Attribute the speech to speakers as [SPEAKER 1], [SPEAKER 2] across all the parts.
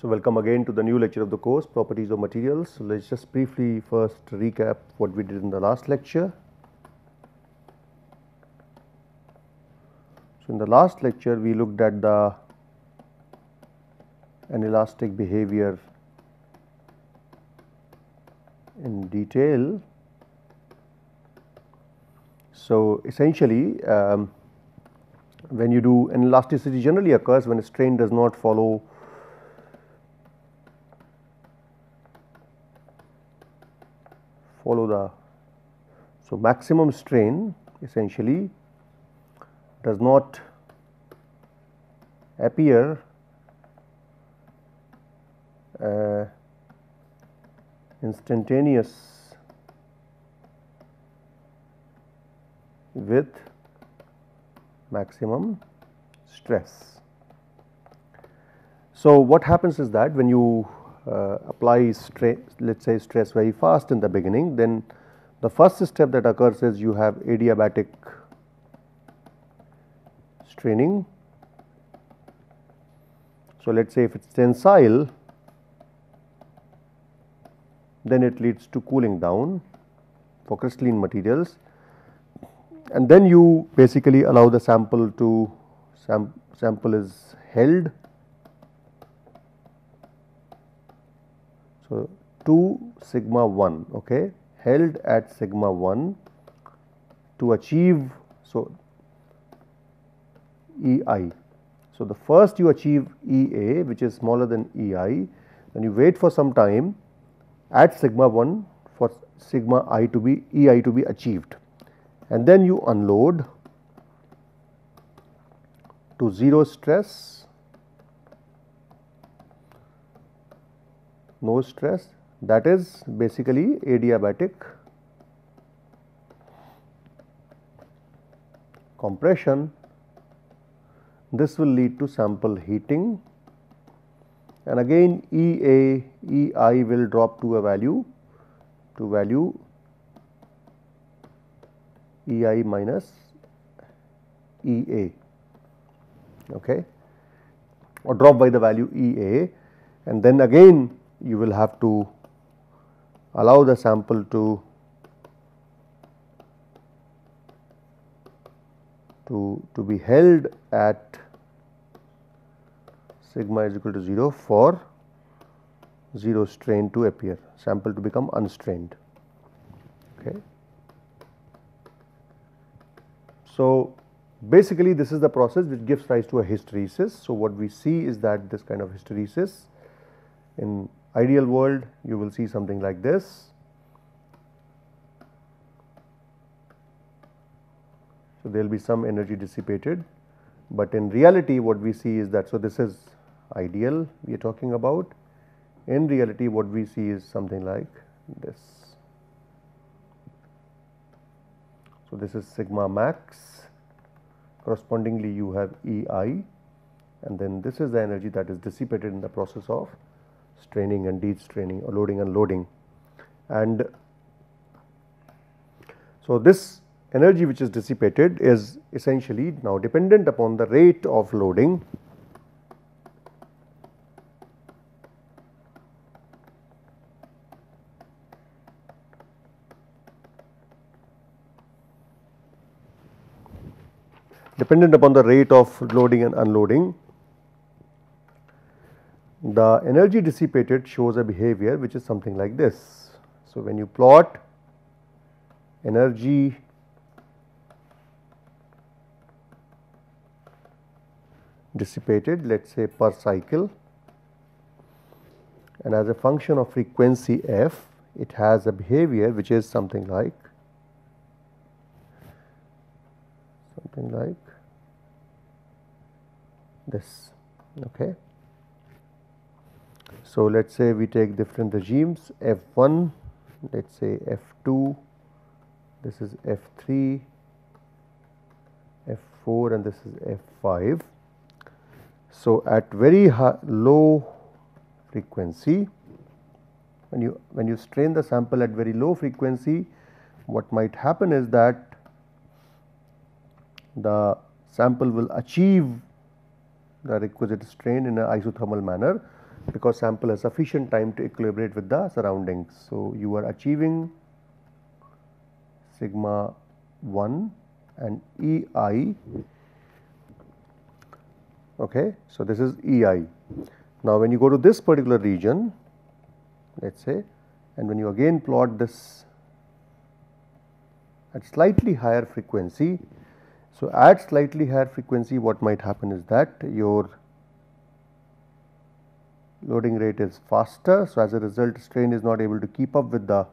[SPEAKER 1] So, welcome again to the new lecture of the course, Properties of Materials. So, let us just briefly first recap what we did in the last lecture. So, in the last lecture we looked at the inelastic behavior in detail. So, essentially when you do inelasticity generally occurs when a strain does not follow the, so maximum strain essentially does not appear instantaneous with maximum stress. So, what happens is that when you apply stress, let us say stress very fast in the beginning, then the first step that occurs is you have adiabatic straining. So, let us say if it is tensile, then it leads to cooling down for crystalline materials, and then you basically allow the sample to sample is held. So, 2 sigma 1, okay, held at sigma 1 to achieve, so EI. So, the first you achieve EA, which is smaller than EI, then you wait for some time at sigma 1 for sigma I to be EI to be achieved, and then you unload to 0 stress, no stress, that is basically adiabatic compression. This will lead to sample heating, and again EA, EI will drop to a value EI minus EA, okay, or drop by the value EA, and then again you will have to allow the sample to be held at sigma is equal to 0 for 0 strain to appear, sample to become unstrained. Okay. So, basically this is the process which gives rise to a hysteresis. So, what we see is that this kind of hysteresis in ideal world you will see something like this. So, there will be some energy dissipated, but in reality what we see is that, so this is ideal we are talking about. In reality what we see is something like this. So, this is sigma max, correspondingly you have EI, and then this is the energy that is dissipated in the process of straining and destraining or loading and loading. And so, this energy which is dissipated is essentially now dependent upon the rate of loading . Dependent upon the rate of loading and unloading, the energy dissipated shows a behavior which is something like this. So, when you plot energy dissipated, let us say per cycle, and as a function of frequency f, it has a behavior which is something like this. Okay. So, let us say we take different regimes F1, let us say F2, this is F3, F4 and this is F5. So, at very low frequency, when you strain the sample at very low frequency, what might happen is that the sample will achieve the requisite strain in an isothermal manner. because sample has sufficient time to equilibrate with the surroundings. So, you are achieving sigma 1 and EI. Okay. So, this is EI. Now, when you go to this particular region, let us say, and when you again plot this at slightly higher frequency. So, at slightly higher frequency, what might happen is that your loading rate is faster. So, as a result, strain is not able to keep up with the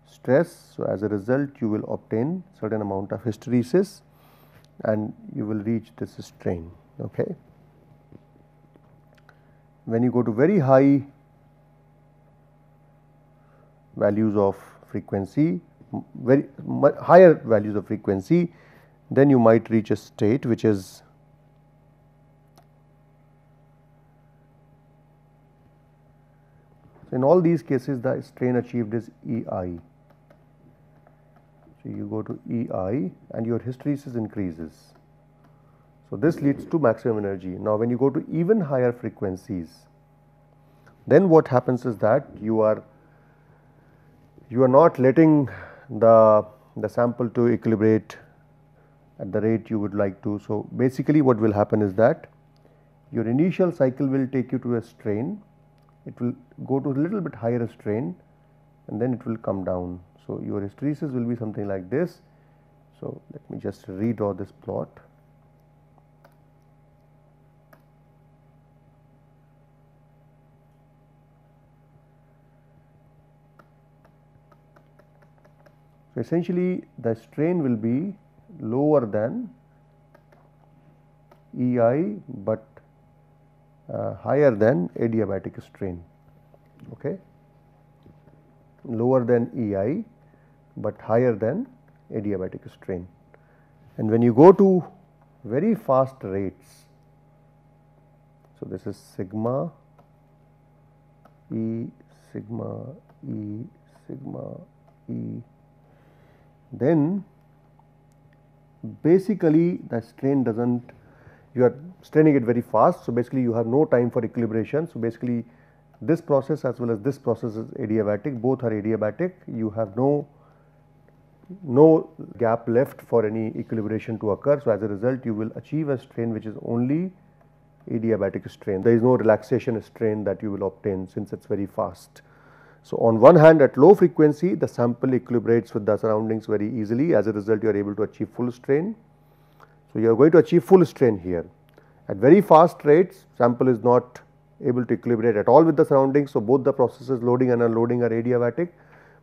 [SPEAKER 1] stress. So, as a result, you will obtain certain amount of hysteresis and you will reach this strain. Okay. When you go to very high values of frequency, very higher values of frequency, then you might reach a state which is in all these cases the strain achieved is EI. So, you go to EI and your hysteresis increases. So, this leads to maximum energy. Now, when you go to even higher frequencies, then what happens is that you are not letting the sample to equilibrate at the rate you would like to. So, basically what will happen is that your initial cycle will take you to a strain, it will go to a little bit higher strain and then it will come down. So, your hysteresis will be something like this. So, let me just redraw this plot. So, essentially the strain will be lower than EI, but higher than adiabatic strain. Okay. Lower than EI, but higher than adiabatic strain. And when you go to very fast rates, so this is sigma E, sigma E, sigma E, then basically the strain does not, you are straining it very fast. So, basically you have no time for equilibration. So, basically this process as well as this process is adiabatic, both are adiabatic, you have no gap left for any equilibration to occur. So, as a result you will achieve a strain which is only adiabatic strain, there is no relaxation strain that you will obtain since it is very fast. So, on one hand at low frequency the sample equilibrates with the surroundings very easily, as a result you are able to achieve full strain. So, you are going to achieve full strain here. At very fast rates sample is not able to equilibrate at all with the surroundings. So, both the processes loading and unloading are adiabatic,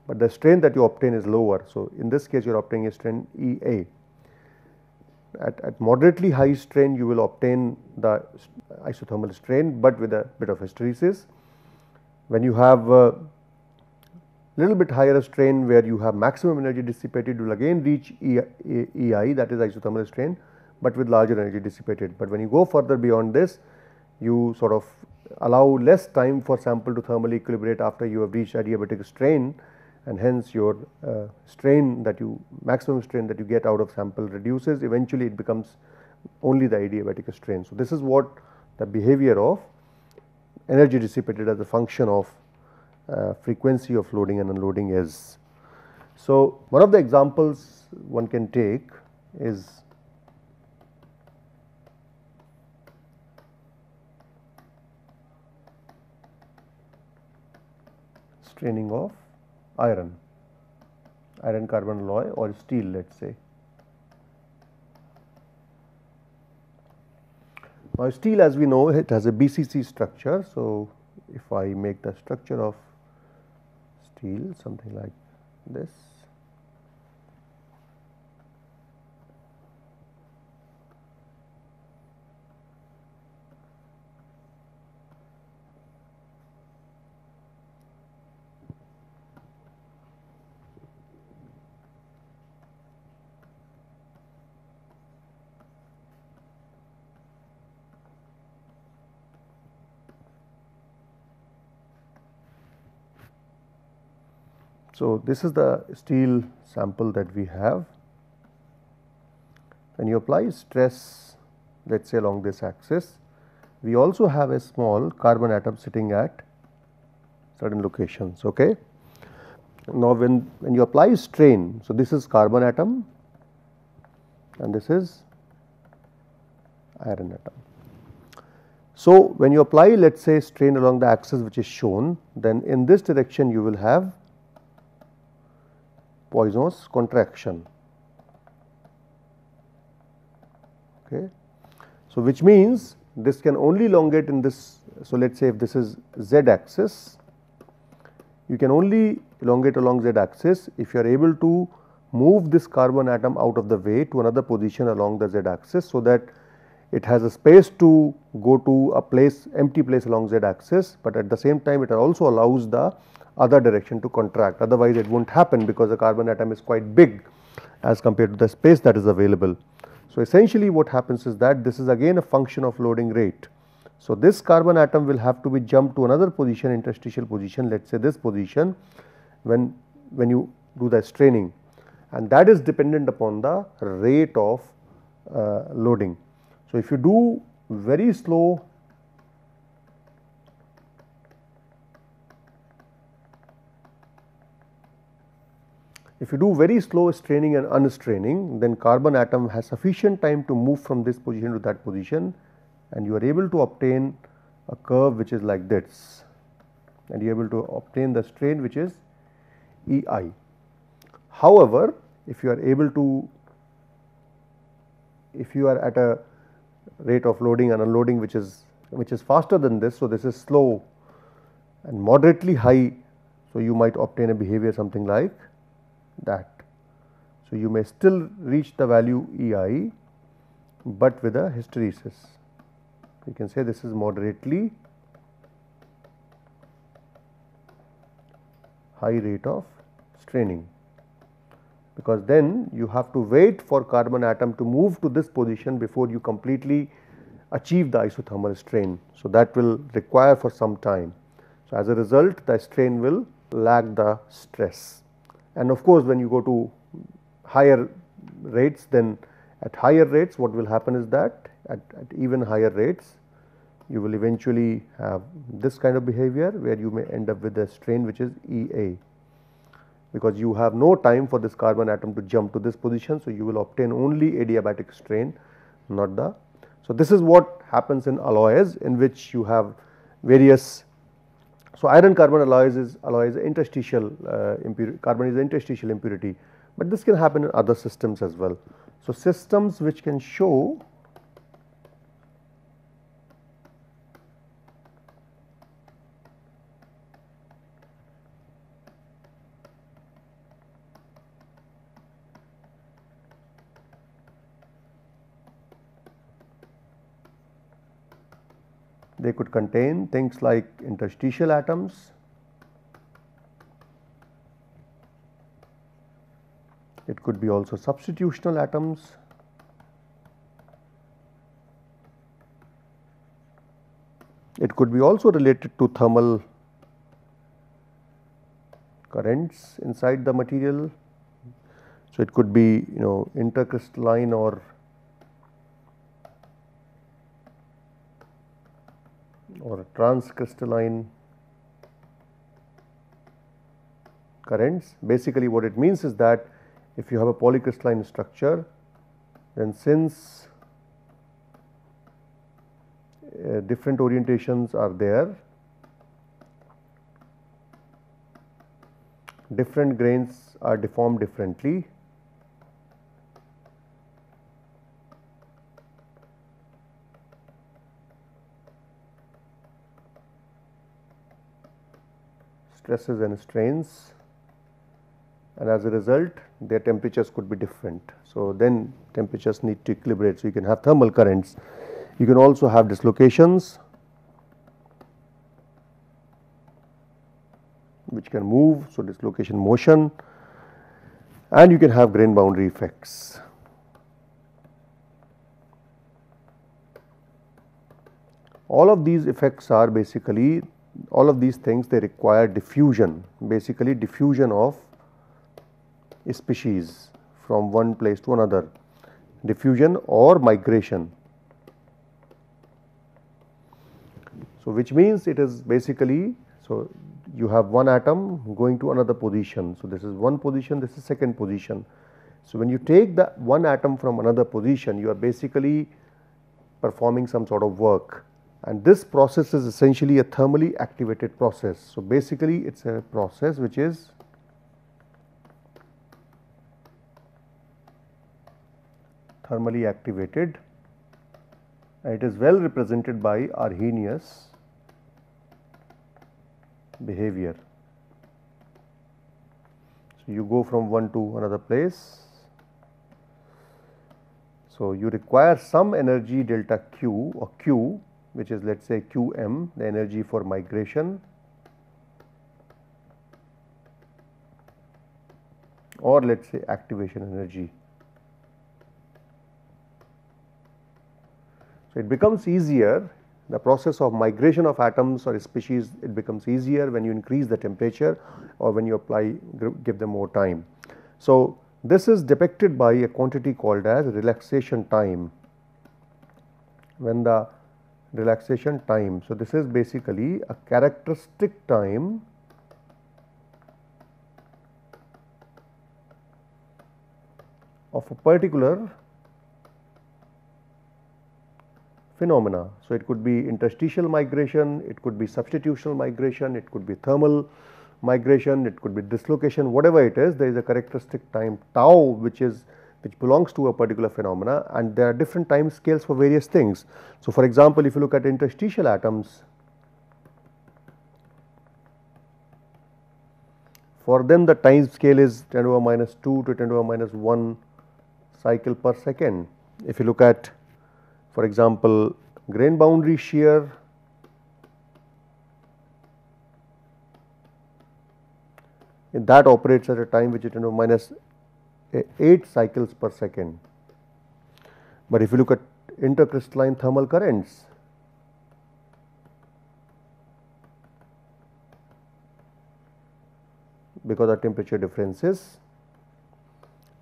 [SPEAKER 1] but the strain that you obtain is lower. So, in this case you are obtaining a strain EA. At moderately high strain you will obtain the isothermal strain, but with a bit of hysteresis. When you have little bit higher strain where you have maximum energy dissipated, you will again reach EI, that is isothermal strain, but with larger energy dissipated. But when you go further beyond this, you sort of allow less time for sample to thermally equilibrate after you have reached adiabatic strain, and hence your strain that you, maximum strain that you get out of sample reduces, eventually it becomes only the adiabatic strain. So, this is what the behavior of energy dissipated as a function of frequency of loading and unloading is. So, one of the examples one can take is straining of iron carbon alloy or steel, let us say. Now, steel, as we know, it has a BCC structure. So, if I make the structure of steel something like this, so this is the steel sample that we have. When you apply stress, let us say along this axis, we also have a small carbon atom sitting at certain locations. Okay. Now, when you apply strain, so this is carbon atom and this is iron atom. So, when you apply, let us say, strain along the axis which is shown, then in this direction you will have Poisson's contraction. Okay. So, which means this can only elongate in this. So, let us say if this is z axis, you can only elongate along z axis if you are able to move this carbon atom out of the way to another position along the z axis, so that it has a space to go to a place, empty place along z axis, but at the same time it also allows the other direction to contract, otherwise it will not happen because the carbon atom is quite big as compared to the space that is available. So, essentially what happens is that this is again a function of loading rate. So, this carbon atom will have to be jumped to another position, interstitial position, let us say this position, when you do the straining, and that is dependent upon the rate of loading. So, if you do very slow straining and unstraining, then carbon atom has sufficient time to move from this position to that position, and you are able to obtain a curve which is like this, and you are able to obtain the strain which is EI. However, if you are at a rate of loading and unloading which is faster than this, so this is slow and moderately high, so you might obtain a behavior something like that. So, you may still reach the value EI, but with a hysteresis. You can say this is moderately high rate of straining, because then you have to wait for carbon atom to move to this position before you completely achieve the isothermal strain. So, that will require for some time. So, as a result, the strain will lag the stress, and of course, when you go to higher rates, then at higher rates what will happen is that at even higher rates you will eventually have this kind of behavior where you may end up with a strain which is EA, because you have no time for this carbon atom to jump to this position. So, you will obtain only adiabatic strain, not the. So, this is what happens in alloys in which you have various. So, iron carbon alloys is interstitial carbon is interstitial impurity, but this can happen in other systems as well. So, systems which can show they could contain things like interstitial atoms, it could be also substitutional atoms, it could be also related to thermal currents inside the material. So, it could be intercrystalline or transcrystalline currents. Basically what it means is that if you have a polycrystalline structure, then since different orientations are there, different grains are deformed differently, stresses and strains, and as a result their temperatures could be different. So, then temperatures need to equilibrate. So, you can have thermal currents, you can also have dislocations which can move. So, dislocation motion, and you can have grain boundary effects. All of these effects are basically, all of these things they require diffusion, basically diffusion of species from one place to another, diffusion or migration. So, which means it is basically, so you have one atom going to another position. So, this is one position, this is second position. So, when you take the one atom from another position, you are basically performing some sort of work, and this process is essentially a thermally activated process. So, basically it is a process which is thermally activated, and it is well represented by Arrhenius behavior. So, you go from one to another place. So, you require some energy delta Q or Q, which is let us say Qm, the energy for migration, or let us say activation energy. So, it becomes easier, the process of migration of atoms or species, it becomes easier when you increase the temperature or when you apply, give them more time. So, this is depicted by a quantity called as relaxation time. When the relaxation time, so this is basically a characteristic time of a particular phenomena. So, it could be interstitial migration, it could be substitutional migration, it could be thermal migration, it could be dislocation, whatever it is, there is a characteristic time tau which belongs to a particular phenomena, and there are different time scales for various things. So, for example, if you look at interstitial atoms, for them the time scale is 10 to the power minus 2 to 10 to the power minus 1 cycle per second. If you look at, for example, grain boundary shear, that operates at a time which is 10 to the minus 8 cycles per second. But if you look at intercrystalline thermal currents, because of temperature differences,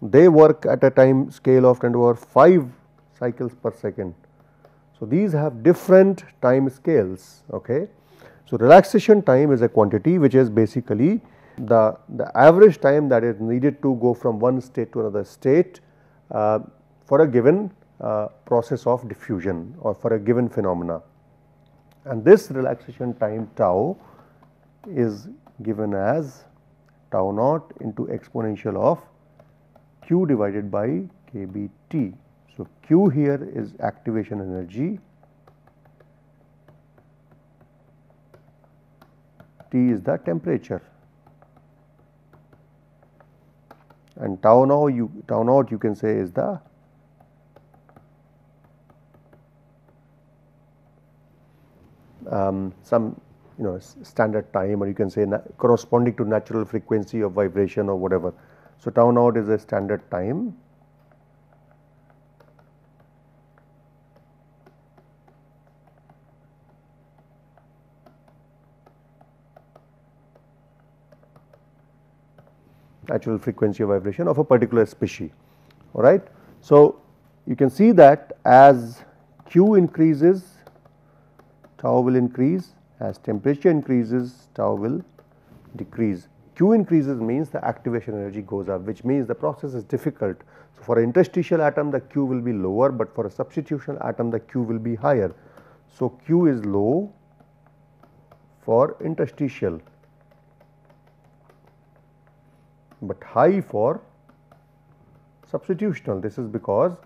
[SPEAKER 1] they work at a time scale of 10 to the power 5 cycles per second. So, these have different time scales. Okay. So, relaxation time is a quantity which is basically the average time that is needed to go from one state to another state for a given process of diffusion or for a given phenomena, and this relaxation time tau is given as tau naught into exponential of Q divided by kBT. So, Q here is activation energy, T is the temperature, and tau naught you can say is the some standard time, or you can say corresponding to natural frequency of vibration or whatever. So, tau naught is a standard time, natural frequency of vibration of a particular species. All right. So, you can see that as Q increases, tau will increase, as temperature increases, tau will decrease. Q increases means the activation energy goes up, which means the process is difficult. So, for an interstitial atom the Q will be lower, but for a substitutional atom the Q will be higher. So, Q is low for interstitial, but high for substitutional. This is because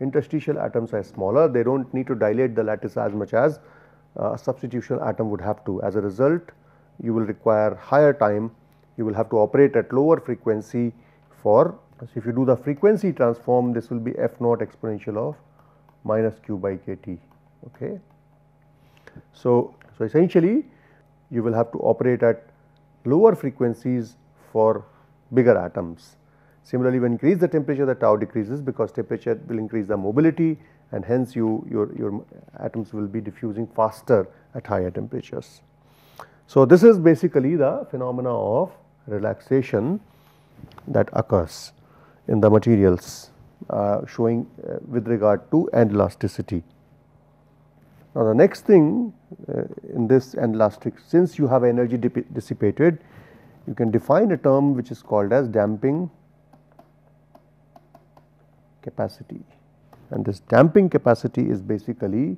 [SPEAKER 1] interstitial atoms are smaller, they do not need to dilate the lattice as much as a substitutional atom would have to. As a result, you will require higher time, you will have to operate at lower frequency for, so if you do the frequency transform, this will be f naught exponential of minus q by kT. Okay. So, essentially you will have to operate at lower frequencies for bigger atoms. Similarly, when you increase the temperature, the tau decreases because temperature will increase the mobility, and hence your atoms will be diffusing faster at higher temperatures. So, this is basically the phenomena of relaxation that occurs in the materials showing with regard to end elasticity. Now, the next thing in this inelastic, since you have energy dissipated, you can define a term which is called as damping capacity, and this damping capacity is basically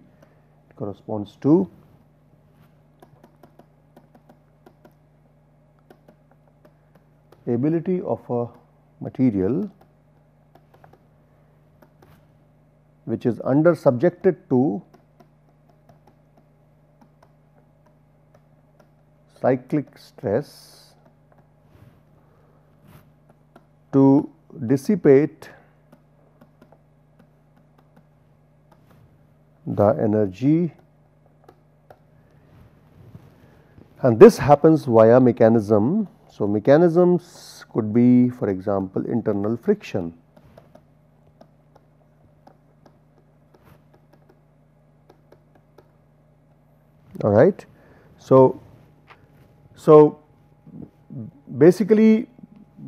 [SPEAKER 1] corresponds to ability of a material which is subjected to cyclic stress to dissipate the energy, and this happens via mechanism. So, mechanisms could be, for example, internal friction. All right. So basically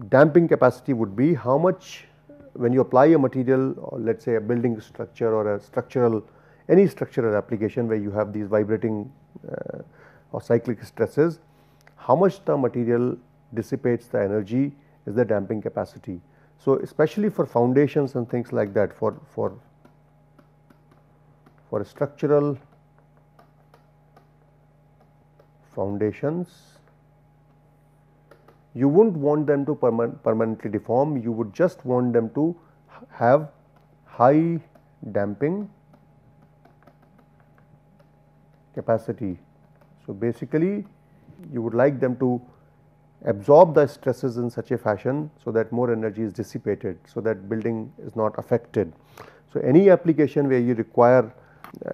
[SPEAKER 1] damping capacity would be how much, when you apply a material, or let us say a building structure or a structural, any structural application where you have these vibrating or cyclic stresses, how much the material dissipates the energy is the damping capacity. So, especially for foundations and things like that, for structural foundations, you would not want them to permanently deform, you would just want them to have high damping capacity. So, basically you would like them to absorb the stresses in such a fashion, so that more energy is dissipated, so that building is not affected. So, any application where you require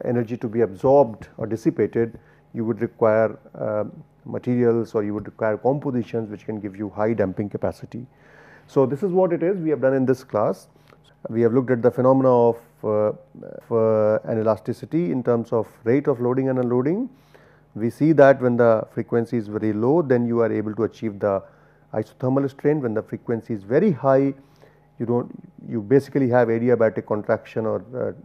[SPEAKER 1] energy to be absorbed or dissipated, you would require materials, or you would require compositions which can give you high damping capacity. So, this is what it is we have done in this class. We have looked at the phenomena of inelasticity in terms of rate of loading and unloading. We see that when the frequency is very low, then you are able to achieve the isothermal strain. When the frequency is very high, you basically have adiabatic contraction or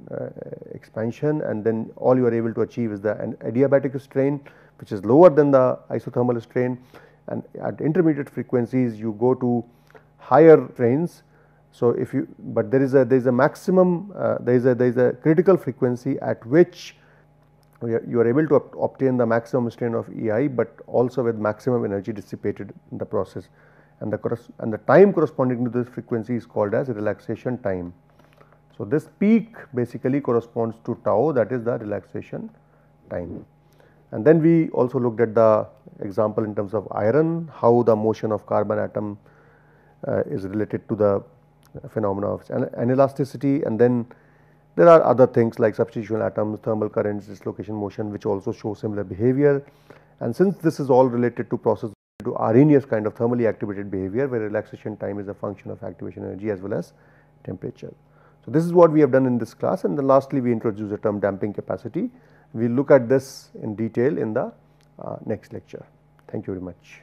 [SPEAKER 1] expansion, and then all you are able to achieve is the adiabatic strain, which is lower than the isothermal strain. And at intermediate frequencies you go to higher strains. So, but there is a maximum, there is a critical frequency at which you are able to obtain the maximum strain of EI, but also with maximum energy dissipated in the process, and the time corresponding to this frequency is called as relaxation time. So, this peak basically corresponds to tau, that is the relaxation time. And then we also looked at the example in terms of iron, how the motion of carbon atom is related to the phenomena of inelasticity, and then there are other things like substitution atoms, thermal currents, dislocation motion, which also show similar behavior. And since this is all related to process to Arrhenius kind of thermally activated behavior, where relaxation time is a function of activation energy as well as temperature. So, this is what we have done in this class, and then lastly we introduce the term damping capacity. We will look at this in detail in the next lecture. Thank you very much.